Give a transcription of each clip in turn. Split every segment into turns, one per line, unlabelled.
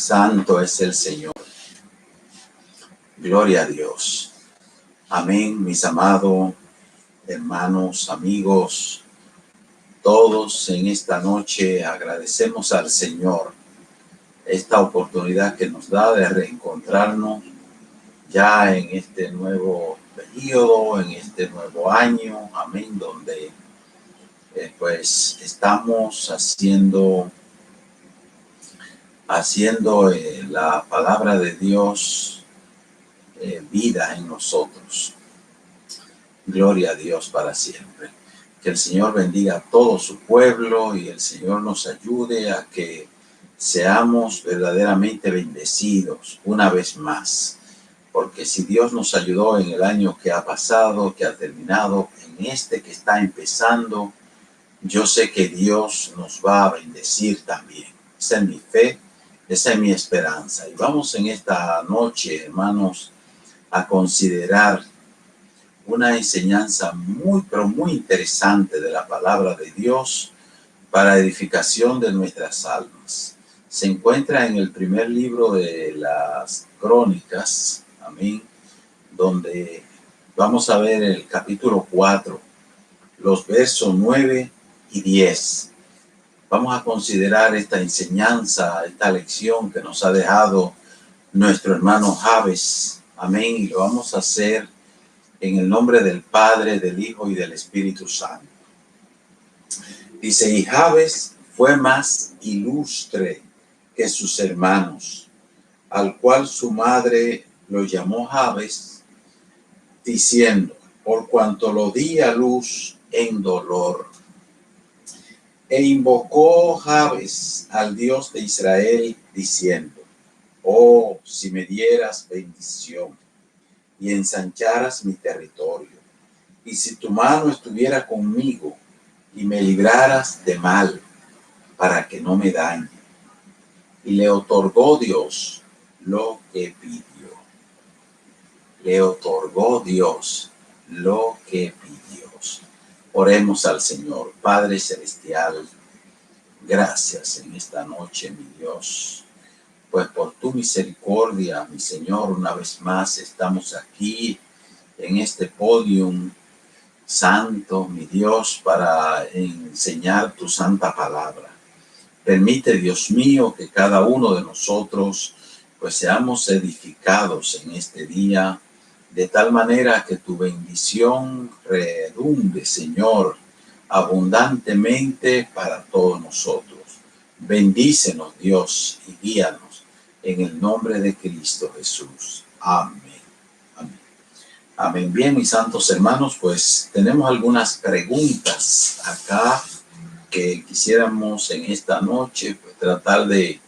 Santo es el Señor. Gloria a Dios. Amén, mis amados hermanos, amigos, todos en esta noche agradecemos al Señor esta oportunidad que nos da de reencontrarnos ya en este nuevo periodo, en este nuevo año, amén, donde pues estamos haciendo la palabra de Dios vida en nosotros. Gloria a Dios para siempre. Que el Señor bendiga a todo su pueblo y el Señor nos ayude a que seamos verdaderamente bendecidos una vez más. Porque si Dios nos ayudó en el año que ha pasado, que ha terminado, en este que está empezando, yo sé que Dios nos va a bendecir también. Esa es mi fe, esa es mi esperanza. Y vamos en esta noche, hermanos, a considerar una enseñanza pero muy interesante de la palabra de Dios para edificación de nuestras almas. Se encuentra en el primer libro de las Crónicas, amén, donde vamos a ver el capítulo 4, los versos 9 y 10. Vamos a considerar esta enseñanza, esta lección que nos ha dejado nuestro hermano Jabes, amén, y lo vamos a hacer en el nombre del Padre, del Hijo y del Espíritu Santo. Dice, y Jabes fue más ilustre que sus hermanos, al cual su madre lo llamó Jabes, diciendo, por cuanto lo di a luz en dolor. E invocó Jabes al Dios de Israel, diciendo, oh, si me dieras bendición y ensancharas mi territorio, y si tu mano estuviera conmigo y me libraras de mal, para que no me dañe. Y le otorgó Dios lo que pidió. Le otorgó Dios lo que pidió. Oremos al Señor. Padre celestial, gracias en esta noche, mi Dios, pues por tu misericordia, mi Señor, una vez más estamos aquí en este podium santo, mi Dios, para enseñar tu santa palabra. Permite, Dios mío, que cada uno de nosotros pues seamos edificados en este día, de tal manera que tu bendición redunde, Señor, abundantemente para todos nosotros. Bendícenos, Dios, y guíanos en el nombre de Cristo Jesús. Amén. Amén. Amén. Bien, mis santos hermanos, pues tenemos algunas preguntas acá que quisiéramos en esta noche pues, tratar de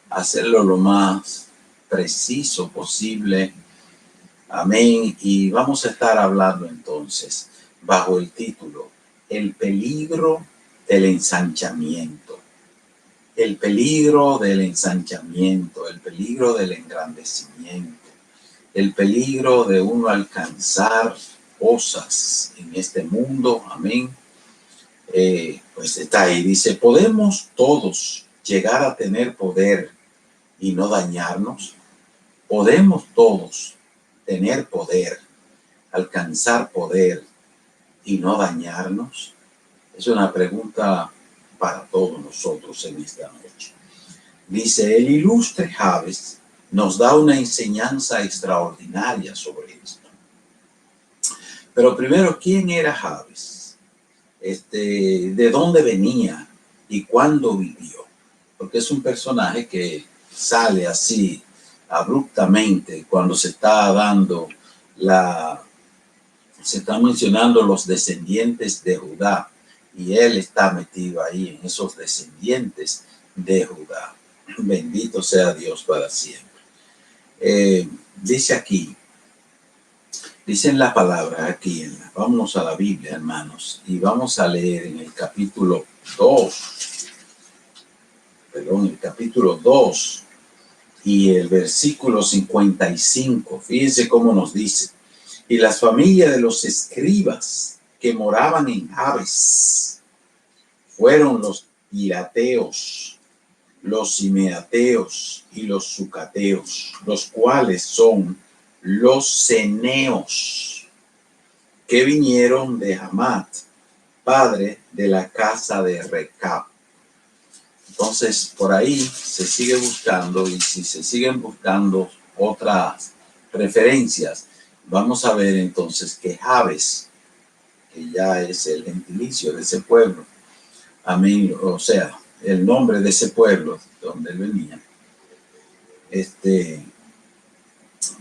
hacerlo lo más preciso posible. Amén. Y vamos a estar hablando entonces bajo el título El peligro del ensanchamiento. El peligro del ensanchamiento, el peligro del engrandecimiento, el peligro de uno alcanzar cosas en este mundo. Amén. Pues está ahí, dice, ¿podemos todos llegar a tener poder y no dañarnos? ¿Podemos todos tener poder, alcanzar poder y no dañarnos? Es una pregunta para todos nosotros en esta noche. Dice, el ilustre Jabes nos da una enseñanza extraordinaria sobre esto. Pero primero, ¿quién era Jabes? ¿De dónde venía y cuándo vivió? Porque es un personaje que sale así abruptamente cuando se están mencionando los descendientes de Judá, y él está metido ahí en esos descendientes de Judá. Bendito sea Dios para siempre. Dice aquí, dice en la palabra aquí, vámonos a la Biblia, hermanos, y vamos a leer en el capítulo 2 y el versículo 55. Fíjense cómo nos dice, y las familias de los escribas que moraban en Jabes fueron los pirateos, los simeateos y los sucateos, los cuales son los ceneos, que vinieron de Hamat, padre de la casa de Recab. Entonces, por ahí se sigue buscando, y si se siguen buscando otras referencias, vamos a ver entonces que Jabes, que ya es el gentilicio de ese pueblo, amén, o sea, el nombre de ese pueblo donde él venía,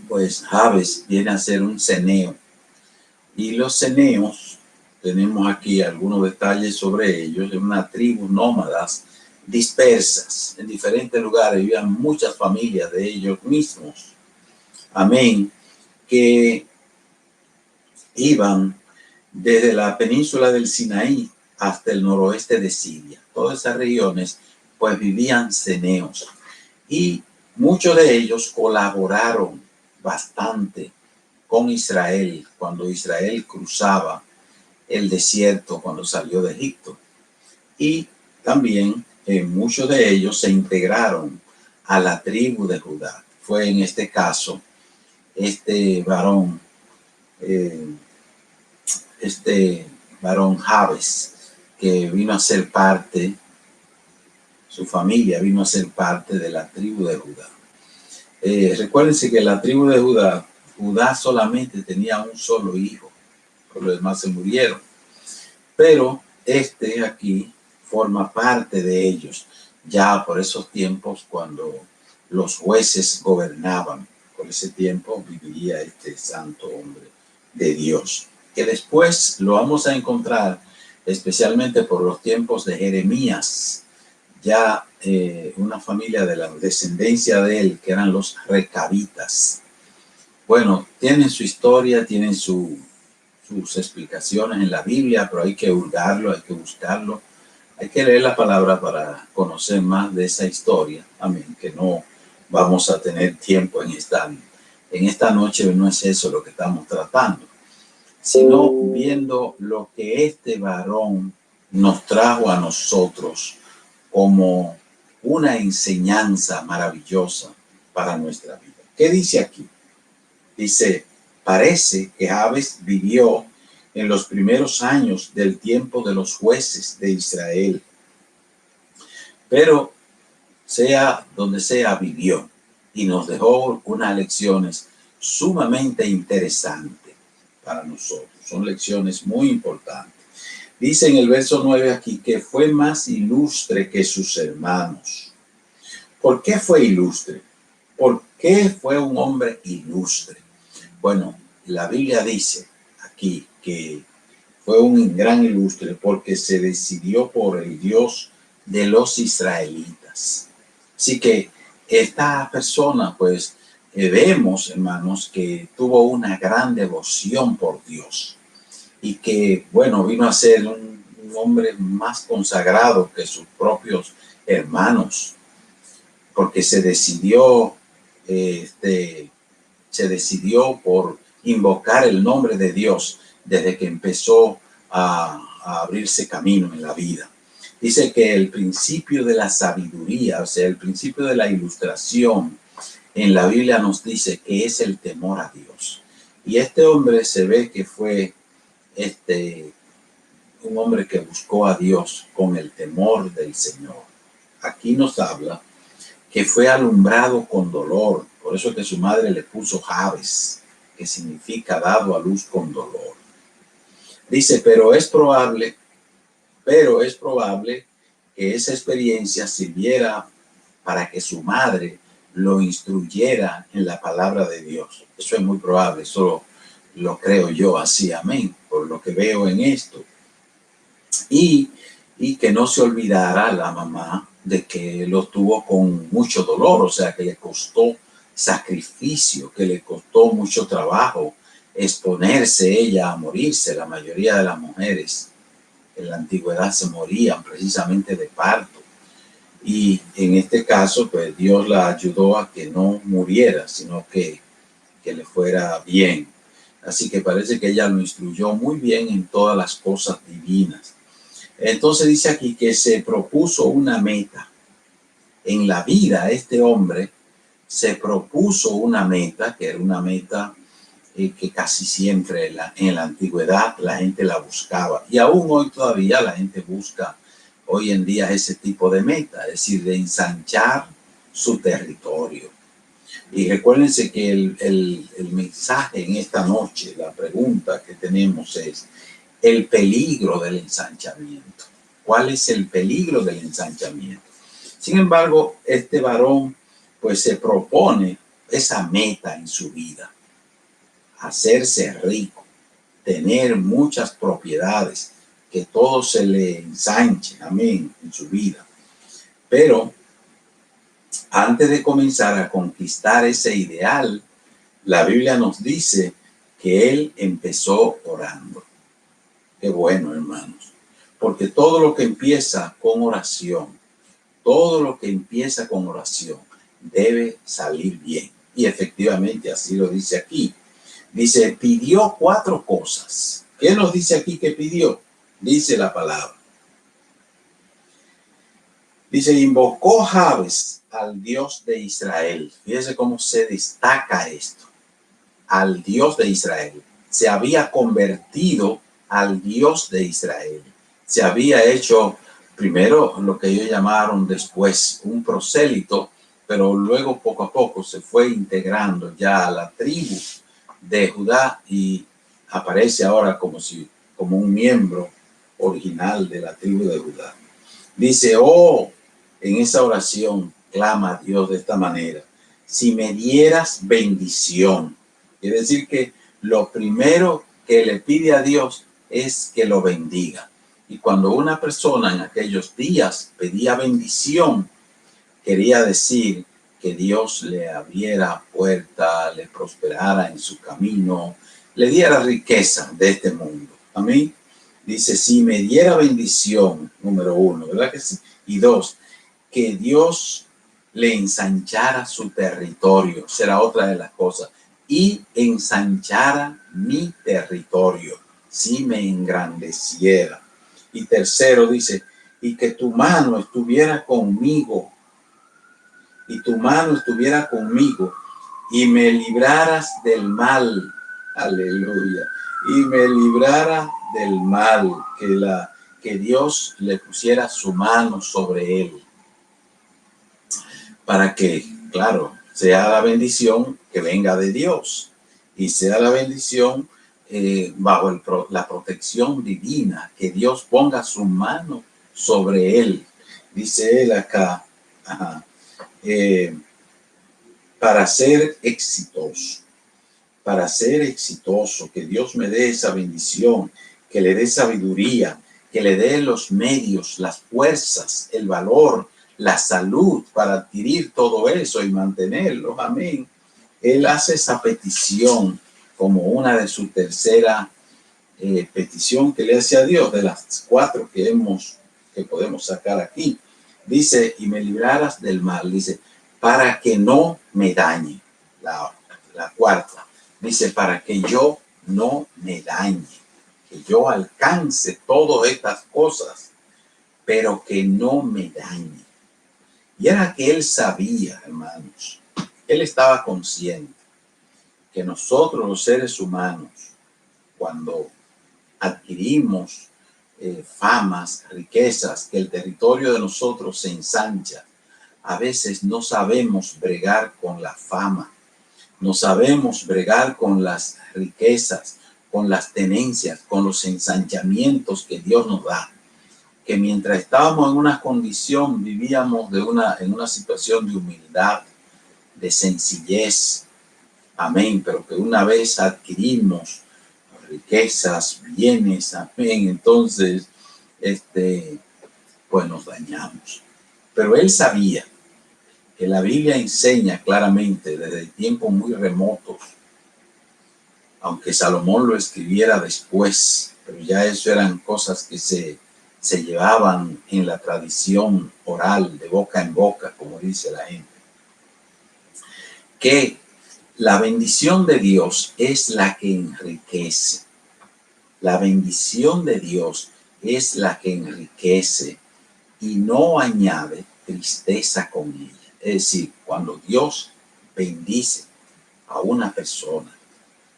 pues Jabes viene a ser un ceneo. Y los ceneos, tenemos aquí algunos detalles sobre ellos, es una tribu nómadas dispersas en diferentes lugares, vivían muchas familias de ellos mismos, amén, que iban desde la península del Sinaí hasta el noroeste de Siria. Todas esas regiones pues vivían ceneos, y muchos de ellos colaboraron bastante con Israel cuando Israel cruzaba el desierto, cuando salió de Egipto. Y también muchos de ellos se integraron a la tribu de Judá. Fue en este caso este varón Jabes, que vino a ser parte, su familia vino a ser parte de la tribu de Judá. Recuérdense que la tribu de Judá solamente tenía un solo hijo, por los demás se murieron. Pero aquí forma parte de ellos, ya por esos tiempos cuando los jueces gobernaban. Por ese tiempo vivía este santo hombre de Dios, que después lo vamos a encontrar especialmente por los tiempos de Jeremías, ya una familia de la descendencia de él, que eran los recabitas. Bueno, tienen su historia, tienen sus explicaciones en la Biblia, pero hay que hurgarlo, hay que buscarlo, hay que leer la palabra para conocer más de esa historia. Amén, que no vamos a tener tiempo en esta noche, no es eso lo que estamos tratando, sino viendo lo que este varón nos trajo a nosotros como una enseñanza maravillosa para nuestra vida. ¿Qué dice aquí? Dice: parece que Jabes vivió en los primeros años del tiempo de los jueces de Israel, pero sea donde sea, vivió y nos dejó unas lecciones sumamente interesantes para nosotros. Son lecciones muy importantes. Dice en el verso 9 aquí que fue más ilustre que sus hermanos. ¿Por qué fue ilustre? ¿Por qué fue un hombre ilustre? Bueno, la Biblia dice aquí que fue un gran ilustre porque se decidió por el Dios de los israelitas. Así que esta persona, pues, vemos, hermanos, que tuvo una gran devoción por Dios y que, bueno, vino a ser un hombre más consagrado que sus propios hermanos, porque se decidió por invocar el nombre de Dios desde que empezó a abrirse camino en la vida. Dice que el principio de la sabiduría, o sea, el principio de la ilustración en la Biblia nos dice que es el temor a Dios. Y este hombre se ve que fue un hombre que buscó a Dios con el temor del Señor. Aquí nos habla que fue alumbrado con dolor, por eso que su madre le puso Jabes, que significa dado a luz con dolor. Dice, pero es probable que esa experiencia sirviera para que su madre lo instruyera en la palabra de Dios. Eso es muy probable, eso lo creo yo así, amén, por lo que veo en esto. Y que no se olvidara la mamá de que lo tuvo con mucho dolor, o sea, que le costó sacrificio, que le costó mucho trabajo exponerse ella a morirse. La mayoría de las mujeres en la antigüedad se morían precisamente de parto. Y en este caso, pues Dios la ayudó a que no muriera, sino que le fuera bien. Así que parece que ella lo instruyó muy bien en todas las cosas divinas. Entonces dice aquí que se propuso una meta. en la vida este hombre se propuso una meta, que era una meta que casi siempre en la antigüedad la gente la buscaba. Y aún hoy todavía la gente busca hoy en día ese tipo de meta, es decir, de ensanchar su territorio. Y recuérdense que el mensaje en esta noche, la pregunta que tenemos es el peligro del ensanchamiento. ¿Cuál es el peligro del ensanchamiento? Sin embargo, este varón pues se propone esa meta en su vida, hacerse rico, tener muchas propiedades, que todo se le ensanche, amén, en su vida. Pero antes de comenzar a conquistar ese ideal, la Biblia nos dice que él empezó orando. Qué bueno, hermanos, porque todo lo que empieza con oración, todo lo que empieza con oración debe salir bien. Y efectivamente así lo dice aquí. Dice, pidió 4 cosas. ¿Qué nos dice aquí que pidió? Dice la palabra. Dice, invocó Jabes al Dios de Israel. Fíjese cómo se destaca esto. Al Dios de Israel. Se había convertido al Dios de Israel. Se había hecho primero lo que ellos llamaron después un prosélito, pero luego poco a poco se fue integrando ya a la tribu de Judá y aparece ahora como un miembro original de la tribu de Judá. Dice, en esa oración clama a Dios de esta manera: si me dieras bendición. Quiere decir que lo primero que le pide a Dios es que lo bendiga. Y cuando una persona en aquellos días pedía bendición, quería decir que Dios le abriera puerta, le prosperara en su camino, le diera riqueza de este mundo. Amén. Dice, si me diera bendición, número 1, ¿verdad que sí? Y 2, que Dios le ensanchara su territorio, será otra de las cosas, y ensanchara mi territorio, si me engrandeciera. Y tercero dice, y que tu mano estuviera conmigo, y tu mano estuviera conmigo, y me libraras del mal, aleluya, y me librara del mal, que Dios le pusiera su mano sobre él, para que, claro, sea la bendición que venga de Dios, y sea la bendición bajo la protección divina, que Dios ponga su mano sobre él. Dice él acá, para ser exitoso, que Dios me dé esa bendición, que le dé sabiduría, que le dé los medios, las fuerzas, el valor, la salud para adquirir todo eso y mantenerlo. Amén. Él hace esa petición como una de su tercera petición que le hace a Dios, de las 4 que podemos sacar aquí. Dice, y me libraras del mal, dice, para que no me dañe. La cuarta, dice, para que yo no me dañe, que yo alcance todas estas cosas, pero que no me dañe. Y era que él sabía, hermanos, él estaba consciente que nosotros los seres humanos, cuando adquirimos famas, riquezas, que el territorio de nosotros se ensancha, a veces no sabemos bregar con la fama, no sabemos bregar con las riquezas, con las tenencias, con los ensanchamientos que Dios nos da. Que mientras estábamos en una condición, vivíamos en una situación de humildad, de sencillez. Amén. Pero que una vez adquirimos riquezas, bienes, amén, entonces, pues nos dañamos. Pero él sabía que la Biblia enseña claramente desde tiempos muy remotos, aunque Salomón lo escribiera después, pero ya eso eran cosas que se llevaban en la tradición oral, de boca en boca, como dice la gente, que la bendición de Dios es la que enriquece. La bendición de Dios es la que enriquece y no añade tristeza con ella. Es decir, cuando Dios bendice a una persona,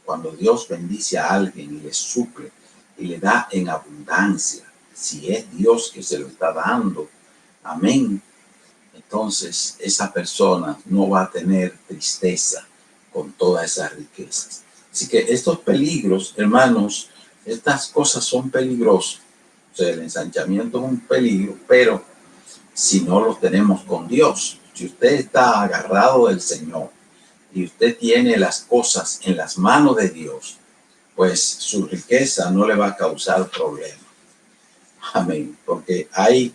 cuando Dios bendice a alguien y le suple y le da en abundancia, si es Dios que se lo está dando, amén, entonces esa persona no va a tener tristeza con todas esas riquezas. Así que estos peligros, hermanos, estas cosas son peligrosas. O sea, el ensanchamiento es un peligro, pero si no lo tenemos con Dios, si usted está agarrado del Señor y usted tiene las cosas en las manos de Dios, pues su riqueza no le va a causar problemas. Amén. Porque hay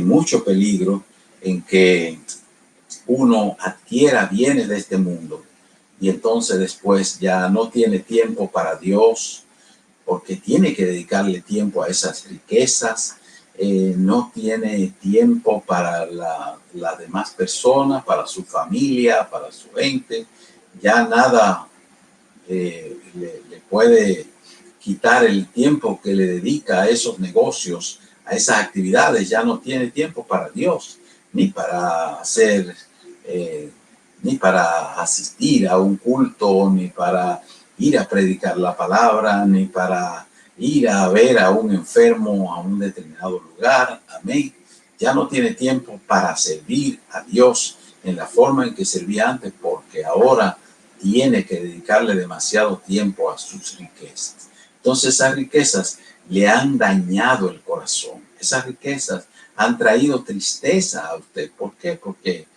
mucho peligro en que uno adquiera bienes de este mundo y entonces después ya no tiene tiempo para Dios, porque tiene que dedicarle tiempo a esas riquezas, no tiene tiempo para las demás personas, para su familia, para su gente, ya nada le puede quitar el tiempo que le dedica a esos negocios, a esas actividades, ya no tiene tiempo para Dios, ni para hacer, ni para asistir a un culto, ni para ir a predicar la palabra, ni para ir a ver a un enfermo a un determinado lugar. Amén. Ya no tiene tiempo para servir a Dios en la forma en que servía antes, porque ahora tiene que dedicarle demasiado tiempo a sus riquezas. Entonces esas riquezas le han dañado el corazón. Esas riquezas han traído tristeza a usted. ¿Por qué? Porque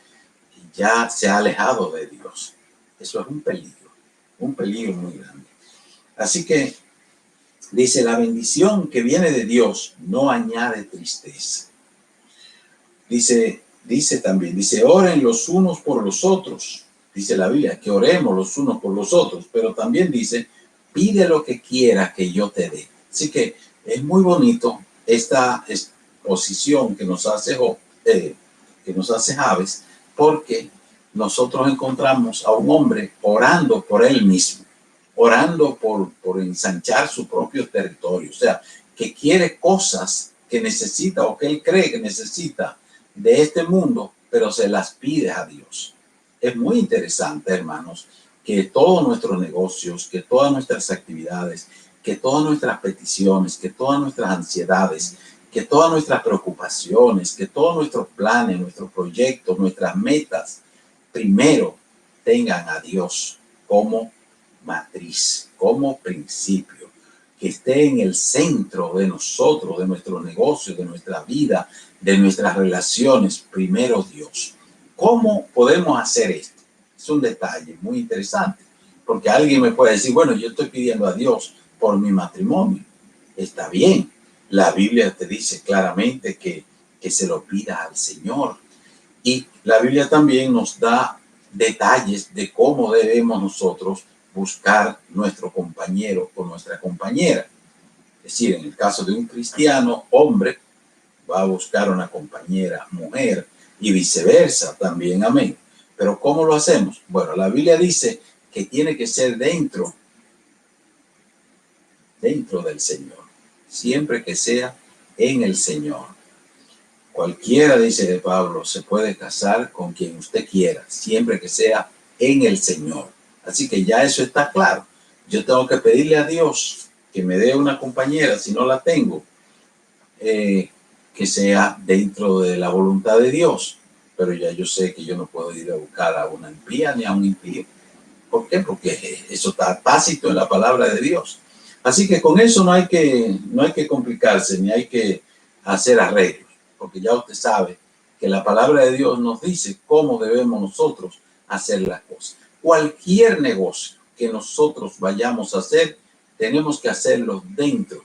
ya se ha alejado de Dios. Eso es un peligro muy grande. Así que dice, la bendición que viene de Dios no añade tristeza. Dice también, oren los unos por los otros. Dice la Biblia que oremos los unos por los otros, pero también dice, pide lo que quiera que yo te dé. Así que es muy bonito esta exposición que nos hace Javes, porque nosotros encontramos a un hombre orando por él mismo, orando por ensanchar su propio territorio, o sea, que quiere cosas que necesita o que él cree que necesita de este mundo, pero se las pide a Dios. Es muy interesante, hermanos, que todos nuestros negocios, que todas nuestras actividades, que todas nuestras peticiones, que todas nuestras ansiedades, que todas nuestras preocupaciones, que todos nuestros planes, nuestros proyectos, nuestras metas, primero tengan a Dios como matriz, como principio, que esté en el centro de nosotros, de nuestros negocios, de nuestra vida, de nuestras relaciones, primero Dios. ¿Cómo podemos hacer esto? Es un detalle muy interesante, porque alguien me puede decir, bueno, yo estoy pidiendo a Dios por mi matrimonio. Está bien, la Biblia te dice claramente que se lo pida al Señor. Y la Biblia también nos da detalles de cómo debemos nosotros buscar nuestro compañero o nuestra compañera. Es decir, en el caso de un cristiano, hombre, va a buscar una compañera mujer y viceversa también, amén. Pero ¿cómo lo hacemos? Bueno, la Biblia dice que tiene que ser dentro del Señor, siempre que sea en el Señor. Cualquiera, dice de Pablo, se puede casar con quien usted quiera, siempre que sea en el Señor. Así que ya eso está claro. Yo tengo que pedirle a Dios que me dé una compañera, si no la tengo, que sea dentro de la voluntad de Dios. Pero ya yo sé que yo no puedo ir a buscar a una impía ni a un impío. ¿Por qué? Porque eso está tácito en la palabra de Dios. Así que con eso no hay que complicarse, ni hay que hacer arreglos, porque ya usted sabe que la palabra de Dios nos dice cómo debemos nosotros hacer las cosas. Cualquier negocio que nosotros vayamos a hacer, tenemos que hacerlo dentro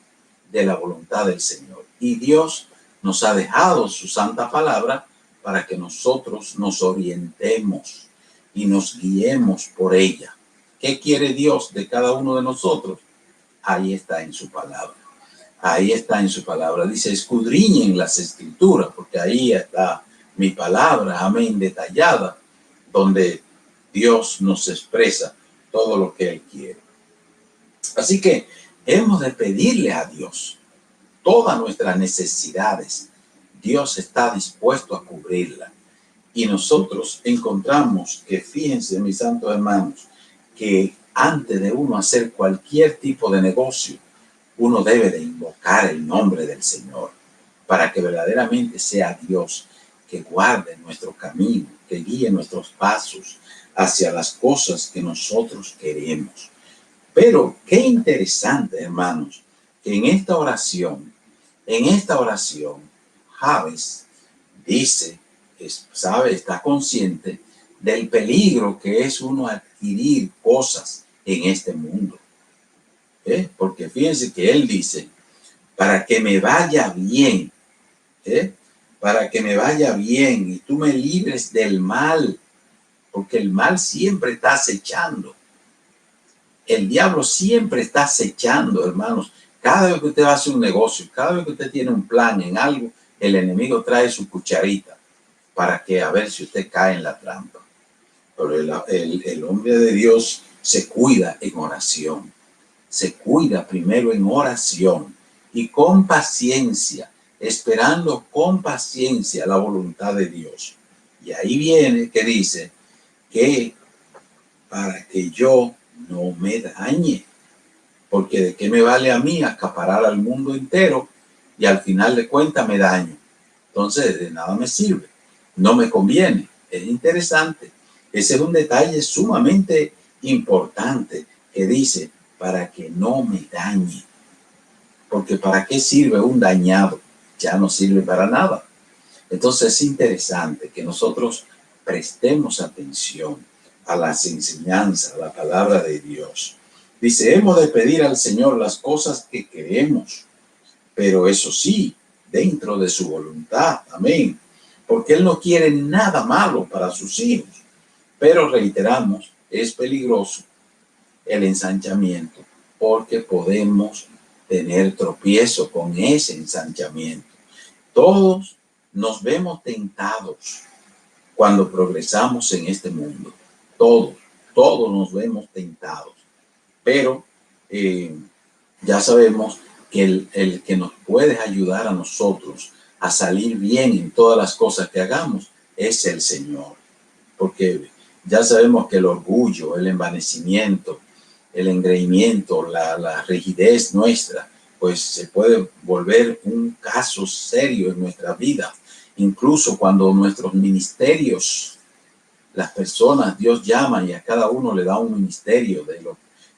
de la voluntad del Señor. Y Dios nos ha dejado su santa palabra para que nosotros nos orientemos y nos guiemos por ella. ¿Qué quiere Dios de cada uno de nosotros? Ahí está en su palabra. Ahí está en su palabra. Dice, escudriñen las escrituras, porque ahí está mi palabra, amén, detallada, donde Dios nos expresa todo lo que Él quiere. Así que hemos de pedirle a Dios todas nuestras necesidades. Dios está dispuesto a cubrirla. Y nosotros encontramos que, fíjense, mis santos hermanos, que antes de uno hacer cualquier tipo de negocio, uno debe de invocar el nombre del Señor para que verdaderamente sea Dios que guarde nuestro camino, que guíe nuestros pasos hacia las cosas que nosotros queremos. Pero qué interesante, hermanos, que en esta oración, Jabes dice, sabe, está consciente del peligro que es uno adquirir cosas en este mundo. Porque fíjense que él dice, para que me vaya bien, para que me vaya bien y tú me libres del mal, porque el mal siempre está acechando. El diablo siempre está acechando, hermanos. Cada vez que usted va a hacer un negocio, cada vez que usted tiene un plan en algo, el enemigo trae su cucharita para que a ver si usted cae en la trampa. Pero el hombre de Dios se cuida en oración. Se cuida primero en oración y con paciencia, esperando con paciencia la voluntad de Dios. Y ahí viene que dice que para que yo no me dañe, porque de qué me vale a mí acaparar al mundo entero y al final de cuentas me daño. Entonces de nada me sirve, no me conviene. Es interesante. Ese es un detalle sumamente importante que dice para que no me dañe. Porque ¿para qué sirve un dañado? Ya no sirve para nada. Entonces es interesante que nosotros prestemos atención a las enseñanzas, a la palabra de Dios. Dice, hemos de pedir al Señor las cosas que queremos, pero eso sí, dentro de su voluntad. Amén. Porque Él no quiere nada malo para sus hijos. Pero reiteramos, es peligroso el ensanchamiento porque podemos tener tropiezo con ese ensanchamiento. Todos nos vemos tentados cuando progresamos en este mundo. Todos nos vemos tentados. Pero ya sabemos que el que nos puede ayudar a nosotros a salir bien en todas las cosas que hagamos es el Señor. Porque ya sabemos que el orgullo, el envanecimiento, el engreimiento, la rigidez nuestra, pues se puede volver un caso serio en nuestra vida. Incluso cuando nuestros ministerios, las personas, Dios llama y a cada uno le da un ministerio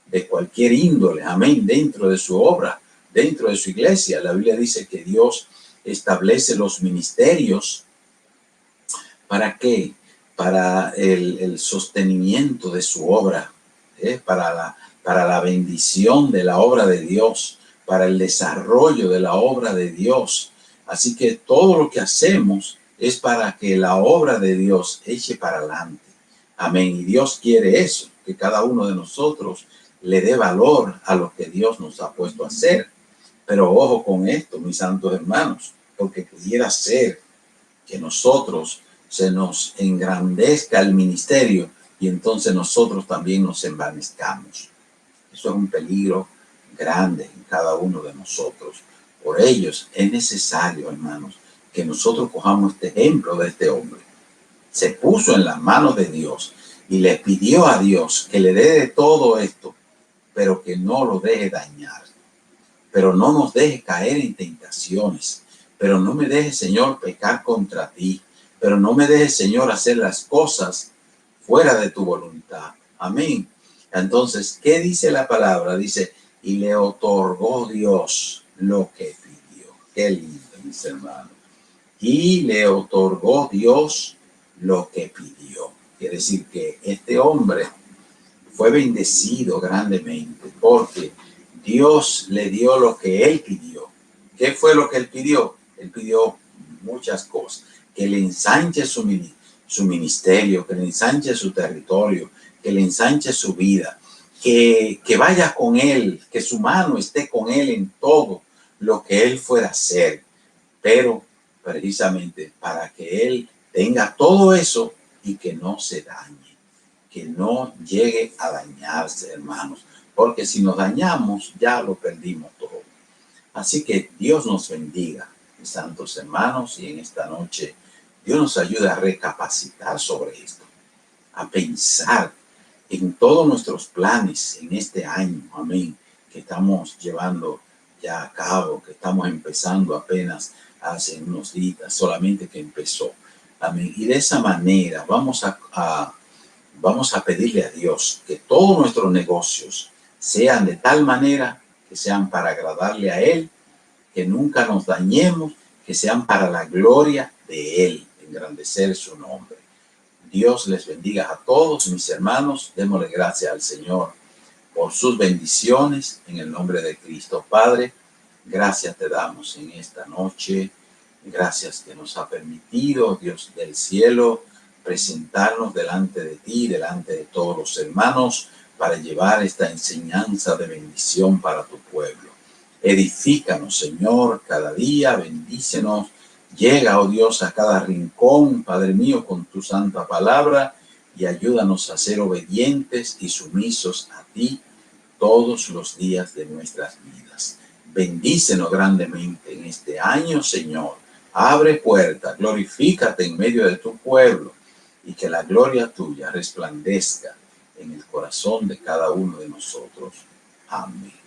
de cualquier índole, amén, dentro de su obra, dentro de su iglesia. La Biblia dice que Dios establece los ministerios. ¿Para qué? Para el sostenimiento de su obra, para la bendición de la obra de Dios, para el desarrollo de la obra de Dios. Así que todo lo que hacemos es para que la obra de Dios eche para adelante. Amén. Y Dios quiere eso, que cada uno de nosotros le dé valor a lo que Dios nos ha puesto a hacer. Pero ojo con esto, mis santos hermanos, porque pudiera ser que nosotros se nos engrandezca el ministerio y entonces nosotros también nos envanezcamos. Eso es un peligro grande en cada uno de nosotros. Por ello es necesario, hermanos, que nosotros cojamos este ejemplo de este hombre. Se puso en las manos de Dios y le pidió a Dios que le dé de todo esto, pero que no lo deje dañar, pero no nos deje caer en tentaciones, pero no me deje, Señor, pecar contra ti, pero no me deje, Señor, hacer las cosas fuera de tu voluntad. Amén. Entonces, ¿qué dice la palabra? Dice, y le otorgó Dios lo que pidió. Qué lindo, mis hermanos. Y le otorgó Dios lo que pidió. Quiere decir que este hombre fue bendecido grandemente porque Dios le dio lo que él pidió. ¿Qué fue lo que él pidió? Él pidió muchas cosas. Que le ensanche su ministerio, que le ensanche su territorio, que le ensanche su vida, que vaya con él, que su mano esté con él en todo lo que él fuera a hacer. Pero precisamente para que él tenga todo eso y que no se dañe, que no llegue a dañarse, hermanos, porque si nos dañamos ya lo perdimos todo. Así que Dios nos bendiga, mis santos hermanos, y en esta noche Dios nos ayude a recapacitar sobre esto, a pensar en todos nuestros planes en este año, amén, que estamos llevando ya a cabo, que estamos empezando apenas hace unos días, solamente que empezó, amén. Y de esa manera vamos a pedirle a Dios que todos nuestros negocios sean de tal manera que sean para agradarle a Él, que nunca nos dañemos, que sean para la gloria de Él, engrandecer su nombre. Dios les bendiga a todos mis hermanos. Démosle gracias al Señor por sus bendiciones en el nombre de Cristo. Padre, gracias te damos en esta noche. Gracias que nos ha permitido, Dios del cielo, presentarnos delante de ti, delante de todos los hermanos, para llevar esta enseñanza de bendición para tu pueblo. Edifícanos, Señor, cada día, bendícenos. Llega, oh Dios, a cada rincón, Padre mío, con tu santa palabra, y ayúdanos a ser obedientes y sumisos a ti todos los días de nuestras vidas. Bendícenos grandemente en este año, Señor. Abre puertas, glorifícate en medio de tu pueblo, y que la gloria tuya resplandezca en el corazón de cada uno de nosotros. Amén.